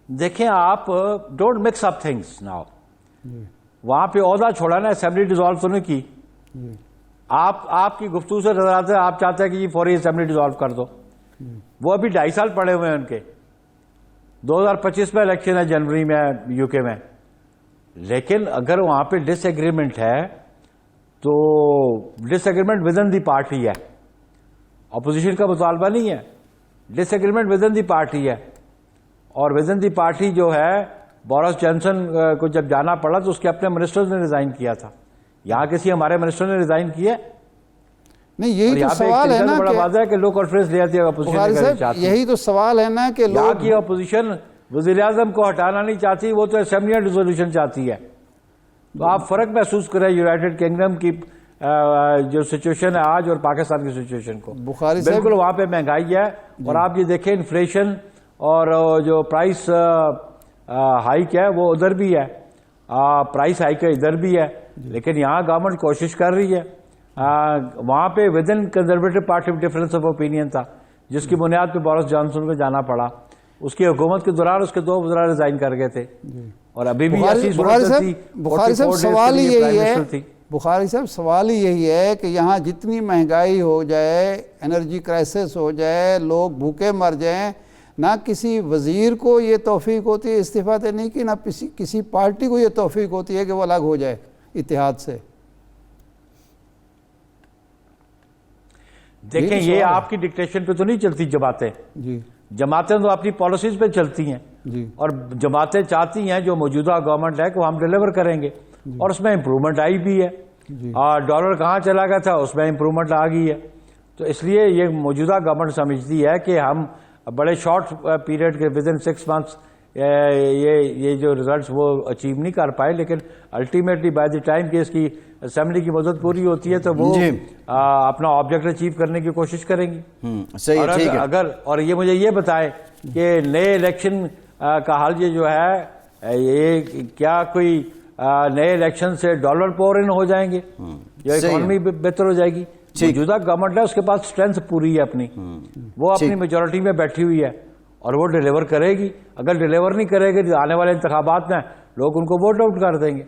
دیکھیں آپ don't mix up things now. وہاں پہ عہدہ چھوڑا نا, اسمبلی ڈیزالو تو نہیں کی. آپ کی گفتگو سے نظر آتا ہے آپ چاہتے ہیں کہ یہ فوری اسمبلی ڈیزالو کر دو. وہ ابھی 2.5 سال پڑے ہوئے ہیں ان کے. 2025 میں الیکشن ہے جنوری میں یو کے میں. لیکن اگر وہاں پہ ڈس ایگریمنٹ ہے تو disagreement with in the party ہے, اپوزیشن کا مطالبہ نہیں ہے. Disagreement with in the party ہے, اور ود ان دی پارٹی جو ہے بورس جانسن کو جب جانا پڑا تو اس کے اپنے منسٹرز نے ریزائن کیا تھا. یہاں کسی ہمارے منسٹر نے ریزائن کیا؟ نہیں, یہی تو سوال ہے نا بڑا واضح ہے کہ لو کانفرنس لے آتی ہے اپوزیشن. یہی تو سوال ہے نا کہ یہاں کی اپوزیشن وزیر اعظم کو ہٹانا نہیں چاہتی, وہ تو اسمبلی ریزولوشن چاہتی ہے. تو آپ فرق محسوس کریں یونائٹڈ کنگڈم کی جو سچویشن ہے آج اور پاکستان کی سچویشن کو. بالکل وہاں پہ مہنگائی ہے, اور آپ یہ دیکھیں انفلیشن اور جو پرائس ہائیک ہے وہ ادھر بھی ہے، پرائس ہائیک ادھر بھی ہے، لیکن یہاں گورنمنٹ کوشش کر رہی ہے. وہاں پہ with in conservative party difference of opinion تھا، جس کی بنیاد پہ بورس جانسن کو جانا پڑا. اس کی حکومت کے دوران اس کے 2 وزراء ریزائن کر گئے تھے، اور ابھی بھی ایسی صورت تھی. بخاری صاحب سوال ہی یہی ہے، بخاری صاحب سوال ہی یہی ہے کہ یہاں جتنی مہنگائی ہو جائے، انرجی کرائسس ہو جائے، لوگ بھوکے مر جائیں، نہ کسی وزیر کو یہ توفیق ہوتی ہے استعفیٰ دینے کی، نہ کسی پارٹی کو یہ توفیق ہوتی ہے کہ وہ الگ ہو جائے اتحاد سے. دیکھیں یہ آپ کی ڈکٹیشن پہ تو نہیں چلتی جماعتیں، جماعتیں تو اپنی پالیسیز پہ چلتی ہیں، اور جماعتیں چاہتی ہیں جو موجودہ گورنمنٹ ہے کہ ہم ڈیلیور کریں گے، اور اس میں امپرومنٹ آئی بھی ہے. اور ڈالر کہاں چلا گیا تھا، اس میں امپرومنٹ آ گئی ہے. تو اس لیے یہ موجودہ گورنمنٹ سمجھتی ہے کہ ہم بڑے شارٹ پیریڈ کے ود ان 6 months یہ جو ریزلٹس وہ اچیو نہیں کر پائے، لیکن الٹیمیٹلی بائی دی ٹائم کہ اس کی اسمبلی کی مدت پوری ہوتی ہے تو وہ اپنا آبجیکٹ اچیو کرنے کی کوشش کریں گی. اور یہ مجھے یہ بتائے کہ نئے الیکشن کا حل یہ جو ہے، یہ کیا کوئی نئے الیکشن سے ڈالر پور ان ہو جائیں گے یا اکانومی بہتر ہو جائے گی؟ موجودہ گورنمنٹ ہے اس کے پاس اسٹرینتھ پوری ہے اپنی، وہ اپنی میجورٹی میں بیٹھی ہوئی ہے اور وہ ڈیلیور کرے گی. اگر ڈیلیور نہیں کرے گی تو آنے والے انتخابات میں لوگ ان کو ووٹ آؤٹ کر دیں گے.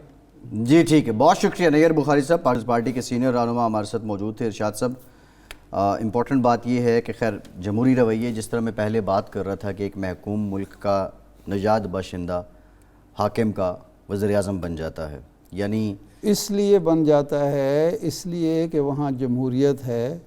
جی ٹھیک ہے، بہت شکریہ نیئر بخاری صاحب. پیپلز پارٹی کے سینئر رہنما ہمارے ساتھ موجود تھے. ارشاد صاحب، امپورٹنٹ بات یہ ہے کہ خیر جمہوری رویے، جس طرح میں پہلے بات کر رہا تھا کہ ایک محکوم ملک کا نژاد باشندہ حاکم کا وزیر اعظم بن جاتا ہے، یعنی اس لیے بن جاتا ہے اس لیے کہ وہاں جمہوریت ہے،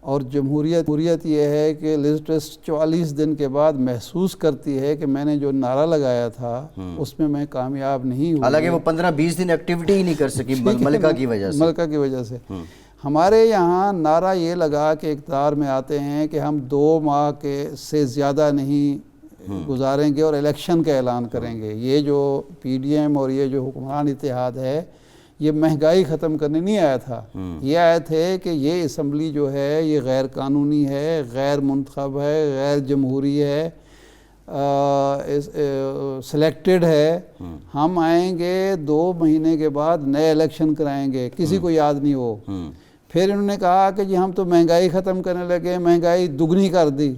اور جمہوریت یہ ہے کہ لیز ٹرسٹ 44 دن کے بعد محسوس کرتی ہے کہ میں نے جو نعرہ لگایا تھا اس میں میں کامیاب نہیں ہوں. حالانکہ وہ 15-20 دن ایکٹیویٹی ہی نہیں کر سکی ملکہ کی وجہ سے. ہمارے یہاں نعرہ یہ لگا کہ اقتدار میں آتے ہیں کہ ہم 2 ماہ سے زیادہ نہیں گزاریں گے اور الیکشن کا اعلان کریں گے. یہ جو پی ڈی ایم اور یہ جو حکمران اتحاد ہے یہ مہنگائی ختم کرنے نہیں آیا تھا، یہ آئے تھے کہ یہ اسمبلی جو ہے یہ غیر قانونی ہے، غیر منتخب ہے، غیر جمہوری ہے، سلیکٹڈ ہے. ہم آئیں گے 2 مہینے کے بعد نئے الیکشن کرائیں گے، کسی کو یاد نہیں ہو. پھر انہوں نے کہا کہ جی ہم تو مہنگائی ختم کرنے لگے، مہنگائی دگنی کر دی،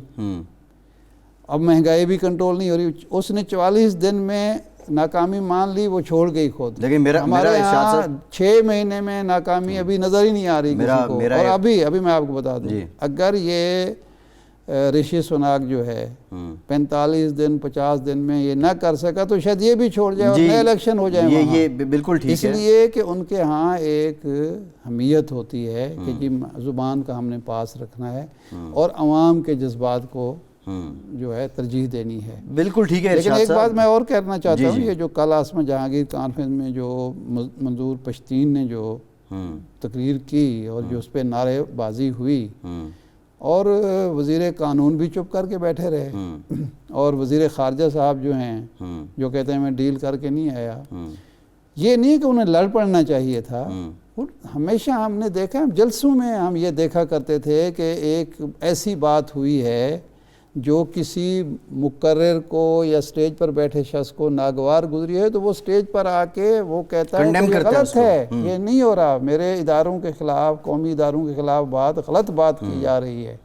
اب مہنگائی بھی کنٹرول نہیں ہو رہی. اس نے 44 دن میں ناکامی مان لی، وہ چھوڑ گئی خود. لیکن ہمارے یہاں 6 مہینے میں ناکامی ابھی نظر ہی نہیں آ رہی کسی کو. اور ابھی میں آپ کو بتا دوں، اگر یہ رشی سناک جو ہے 45 دن 50 دن میں یہ نہ کر سکا تو شاید یہ بھی چھوڑ جائے اور نئے الیکشن ہو جائے. یہ بالکل ٹھیک ہے، اس لیے کہ ان کے ہاں ایک حمیت ہوتی ہے کہ جی زبان کا ہم نے پاس رکھنا ہے اور عوام کے جذبات کو جو ہے ترجیح دینی ہے. بالکل ٹھیک ہے. لیکن ایک بات میں اور کہنا چاہتا ہوں، یہ جو کل آسما جہانگیر کانفرنس میں جو منظور پشتین نے جو تقریر کی اور جو اس پہ نعرے بازی ہوئی، اور وزیر قانون بھی چپ کر کے بیٹھے رہے، اور وزیر خارجہ صاحب جو ہیں جو کہتے ہیں میں ڈیل کر کے نہیں آیا، یہ نہیں کہ انہیں لڑ پڑنا چاہیے تھا. ہمیشہ ہم نے دیکھا، ہم جلسوں میں ہم یہ دیکھا کرتے تھے کہ ایک ایسی بات ہوئی ہے جو کسی مقرر کو یا سٹیج پر بیٹھے شخص کو ناگوار گزری ہے تو وہ سٹیج پر آ کے وہ کہتا ہے کہ یہ غلط ہے، یہ نہیں ہو رہا، میرے اداروں کے خلاف، قومی اداروں کے خلاف غلط بات کی جا رہی ہے،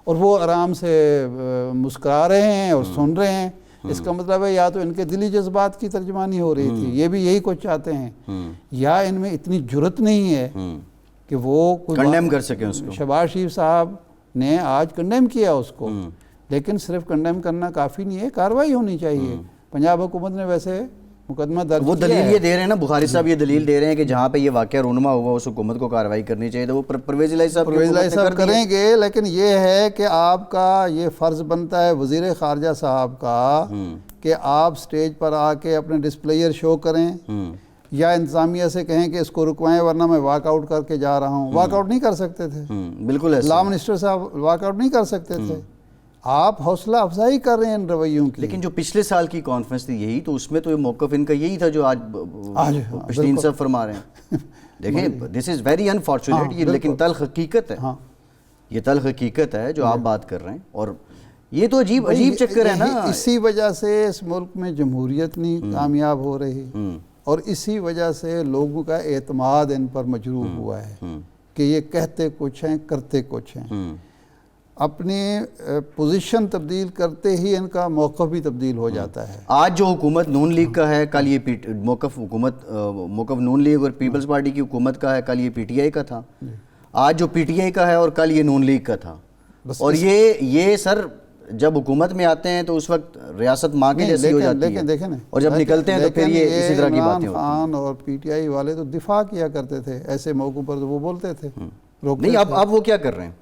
اور وہ آرام سے مسکرا رہے ہیں اور سن رہے ہیں. اس کا مطلب ہے یا تو ان کے دلی جذبات کی ترجمانی ہو رہی تھی، یہ بھی یہی کچھ چاہتے ہیں، یا ان میں اتنی جرت نہیں ہے کہ وہ کنڈیم کر سکیں اس کو. شہباز شریف صاحب نے آج کنڈیم کیا اس کو، لیکن صرف کنڈیم کرنا کافی نہیں ہے، کارروائی ہونی چاہیے. پنجاب حکومت نے ویسے مقدمہ درج وہ دلیل یہ دے رہے ہیں نا، بخاری صاحب یہ دلیل دے رہے ہیں کہ جہاں پہ یہ واقعہ رونما ہوا اس حکومت کو کارروائی کرنی چاہیے، تو وہ پرویز الہی صاحب کریں گے. لیکن یہ ہے کہ آپ کا یہ فرض بنتا ہے وزیر خارجہ صاحب کا کہ آپ سٹیج پر آ کے اپنے ڈسپلیئر شو کریں، یا انتظامیہ سے کہیں کہ اس کو رکوائیں ورنہ میں واک آؤٹ کر کے جا رہا ہوں. واک آؤٹ نہیں کر سکتے تھے، بالکل لا منسٹر صاحب واک آؤٹ نہیں کر سکتے تھے. آپ حوصلہ افزائی کر رہے ہیں ان رویوں کی. لیکن جو پچھلے سال کی کانفرنس تھی یہی تو، اس میں تو موقف ان کا یہی تھا جو آج پشتین صاحب فرما رہے ہیں. دیکھیں دس از ویری انفارچونیٹ، لیکن تلخ حقیقت ہے، یہ تلخ حقیقت ہے جو آپ بات کر رہے ہیں. اور یہ تو عجیب چکر ہے نا. اسی وجہ سے اس ملک میں جمہوریت نہیں کامیاب ہو رہی اور اسی وجہ سے لوگوں کا اعتماد ان پر مجروح ہوا ہے کہ یہ کہتے کچھ ہیں کرتے کچھ ہیں. اپنی پوزیشن تبدیل کرتے ہی ان کا موقف بھی تبدیل ہو جاتا ہے. آج جو حکومت نون لیگ کا ہے کل یہ موقف نون لیگ اور پیپلز پارٹی کی حکومت کا ہے, کل یہ پی ٹی آئی کا تھا. آج جو پی ٹی آئی کا ہے اور کل یہ نون لیگ کا تھا. اور یہ سر جب حکومت میں آتے ہیں تو اس وقت ریاست ماں کے جیسی ہو جاتی ہے, اور جب نکلتے ہیں تو پھر یہ اسی طرح کی باتیں ہوتی ہیں. عمران خان اور پی ٹی آئی والے تو دفاع کیا کرتے تھے ایسے موقعوں پر, تو وہ بولتے تھے. نہیں, اب وہ کیا کر رہے ہیں؟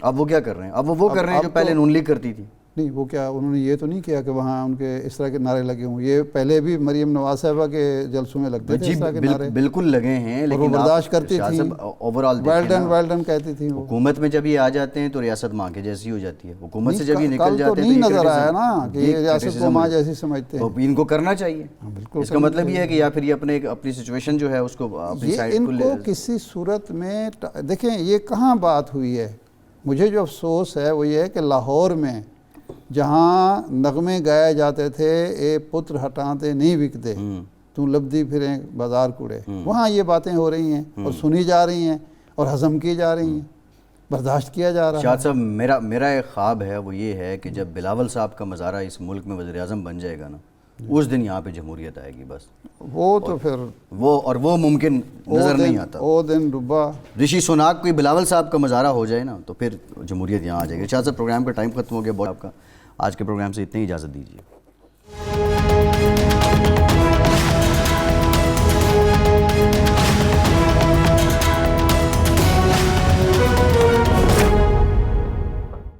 اب وہ کیا کر رہے ہیں؟ اب وہ کر رہے ہیں جو پہلے نون لیگ کرتی تھی. نہیں, وہ کیا انہوں نے یہ تو نہیں کیا کہ وہاں ان کے اس طرح کے نعرے لگے ہوں. یہ پہلے بھی مریم نواز صاحبہ کے جلسوں میں لگتے تھے اس طرح کے نعرے, بالکل لگے ہیں, لیکن وہ برداشت کرتی تھیں. اوورآل ویلڈن کہتی تھیں. حکومت میں جب یہ آ جاتے ہیں تو ریاست ماں کے جیسی ہو جاتی ہے. حکومت سے جب یہ نکل کل جاتے تو ہیں نہیں نظر آیا نا کہ یہ ریاست کو ماں جیسی سمجھتے ہیں. ان کو کرنا چاہیے. اس کا مطلب یہ ہے کہ یا پھر یہ اپنی سچویشن جو ہے اس کو اپنی سائڈ کو ان کو کسی صورت میں دیکھیں یہ کہاں بات ہوئی ہے. مجھے جو افسوس ہے وہ یہ ہے کہ لاہور میں جہاں نغمے گائے جاتے تھے اے پتر ہٹاتے نہیں بکتے تو لبدی پھریں بازار کوڑے, وہاں یہ باتیں ہو رہی ہیں اور سنی جا رہی ہیں اور ہضم کی جا رہی ہیں, برداشت کیا جا رہا ہے. شاہد صاحب میرا ایک خواب ہے, وہ یہ ہے کہ جب بلاول صاحب کا مظاہرہ اس ملک میں وزیر اعظم بن جائے گا نا, اس دن یہاں پہ جمہوریت آئے گی بس. وہ تو پھر وہ ممکن نظر نہیں آتا. وہ دن ڈبا رشی سوناک کوئی بلاول صاحب کا مظاہرہ ہو جائے نا تو پھر جمہوریت یہاں آ جائے گی. شاہد صاحب پروگرام کا ٹائم ختم ہو گیا بہت آپ کا. آج کے پروگرام سے اتنی اجازت دیجیے.